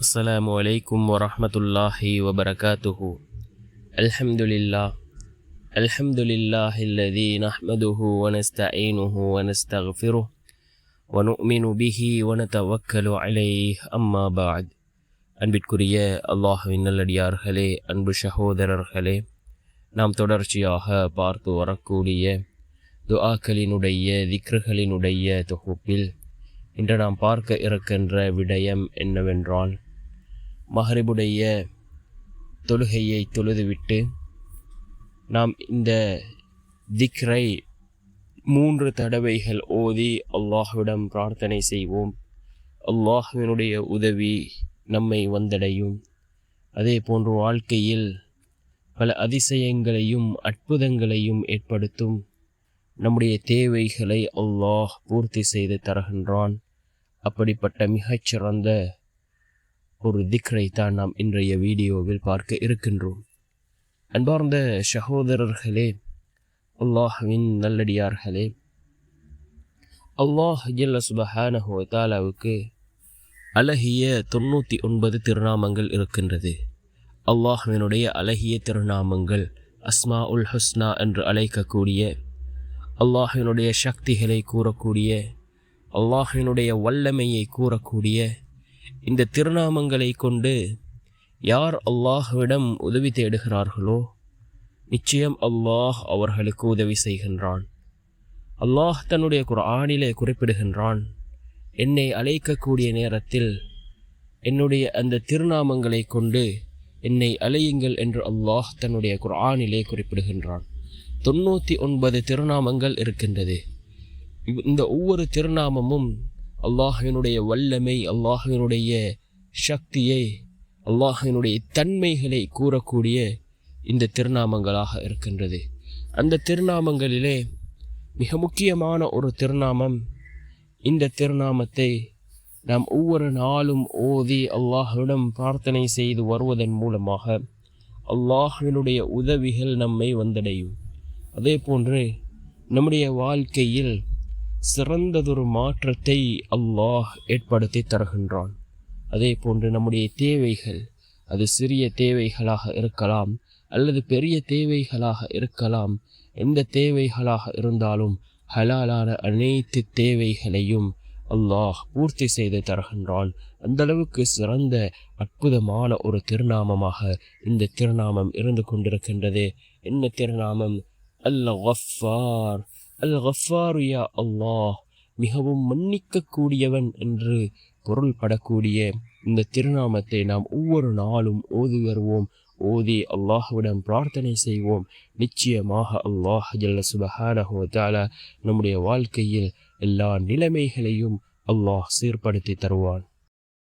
السلام عليكم ورحمة الله وبركاته. الحمد لله الذي نحمده ونستعينه ونستغفره ونؤمن به ونتوكل عليه أما بعد. அன்பிற்குரிய அல்லாஹ்வின் நல்லடியார்களே, அன்பு சகோதரர்களே, நாம் தொடர்ச்சியாக பார்த்து வரக்கூடிய துஆக்களினுடைய திக்ருகளினுடைய தொகுப்பில் இன்று நாம் பார்க்க இருக்கின்ற விடயம் என்னவென்றால், மஹ்ரிபுடைய தொழுகையை தொழுதுவிட்டு நாம் இந்த திக்ரை 3 தடவைகள் ஓதி அல்லாஹ்விடம் பிரார்த்தனை செய்வோம். அல்லாஹ்வினுடைய உதவி நம்மை வந்தடையும். அதே போன்று வாழ்க்கையில் பல அதிசயங்களையும் அற்புதங்களையும் ஏற்படுத்தும். நம்முடைய தேவைகளை அல்லாஹ் பூர்த்தி செய்து தருகின்றான். அப்படிப்பட்ட மிகச்சிறந்த ஒரு திக்ரை தான் நாம் இன்றைய வீடியோவில் பார்க்க இருக்கின்றோம். அன்பார்ந்த சகோதரர்களே, அல்லாஹ்வின் நல்லடியார்களே, அல்லாஹ் ஜல்ல சுப்ஹானஹு வ தஆலாவுக்கு அழகிய 99 திருநாமங்கள் இருக்கின்றது. அல்லாஹ்வினுடைய அழகிய திருநாமங்கள் அஸ்மாஉல் ஹுஸ்னா என்று அழைக்கக்கூடிய, அல்லாஹ்வினுடைய சக்திகளை கூறக்கூடிய, அல்லாஹ்வினுடைய வல்லமையை கூறக்கூடிய இந்த திருநாமங்களை கொண்டு யார் அல்லாஹ்விடம் உதவி தேடுகிறார்களோ நிச்சயம் அல்லாஹ் அவர்களுக்கு உதவி செய்கின்றான். அல்லாஹ் தன்னுடைய குர்ஆனிலே குறிப்பிடுகின்றான், என்னை அழைக்கக்கூடிய நேரத்தில் என்னுடைய அந்த திருநாமங்களை கொண்டு என்னை அழையுங்கள் என்று அல்லாஹ் தன்னுடைய குர்ஆனிலே குறிப்பிடுகின்றான். 99 திருநாமங்கள் இருக்கின்றது. இந்த ஒவ்வொரு திருநாமமும் அல்லாஹ்வினுடைய வல்லமை, அல்லாஹ்வினுடைய சக்தியை, அல்லாஹ்வினுடைய தன்மைகளை கூறக்கூடிய இந்த திருநாமங்களாக இருக்கின்றது. அந்த திருநாமங்களிலே மிக முக்கியமான ஒரு திருநாமம், இந்த திருநாமத்தை நாம் ஒவ்வொரு நாளும் ஓதி அல்லாஹ்விடம் பிரார்த்தனை செய்து வருவதன் மூலமாக அல்லாஹ்வினுடைய உதவிகள் நம்மை வந்தடையும். அதே போன்று நம்முடைய வாழ்க்கையில் சிறந்ததொரு மாற்றத்தை அல்லாஹ் ஏற்படுத்தி தருகின்றான். அதே போன்று நம்முடைய தேவைகள், அது சிறிய தேவைகளாக இருக்கலாம் அல்லது பெரிய தேவைகளாக இருக்கலாம், எந்த தேவைகளாக இருந்தாலும் ஹலாலான அனைத்து தேவைகளையும் அல்லாஹ் பூர்த்தி செய்து தருகின்றான். அந்தளவுக்கு சிறந்த அற்புதமான ஒரு திருநாமமாக இந்த திருநாமம் இருந்து கொண்டிருக்கின்றது. என்ன திருநாமம்? அல்-கஃபார். அல்-கஃபார், யா அல்லாஹ், மிகவும் மன்னிக்கக்கூடியவன் என்று பொருள்படக்கூடிய இந்த திருநாமத்தை நாம் ஒவ்வொரு நாளும் ஓதி வருவோம். ஓதி அல்லாஹ்விடம் பிரார்த்தனை செய்வோம். நிச்சயமாக அல்லாஹ் ஜல்ல சுப்ஹானஹு வ தஆலா நம்முடைய வாழ்க்கையில் எல்லா நிலைமைகளையும் அல்லாஹ் சீர்படுத்தி தருவான்.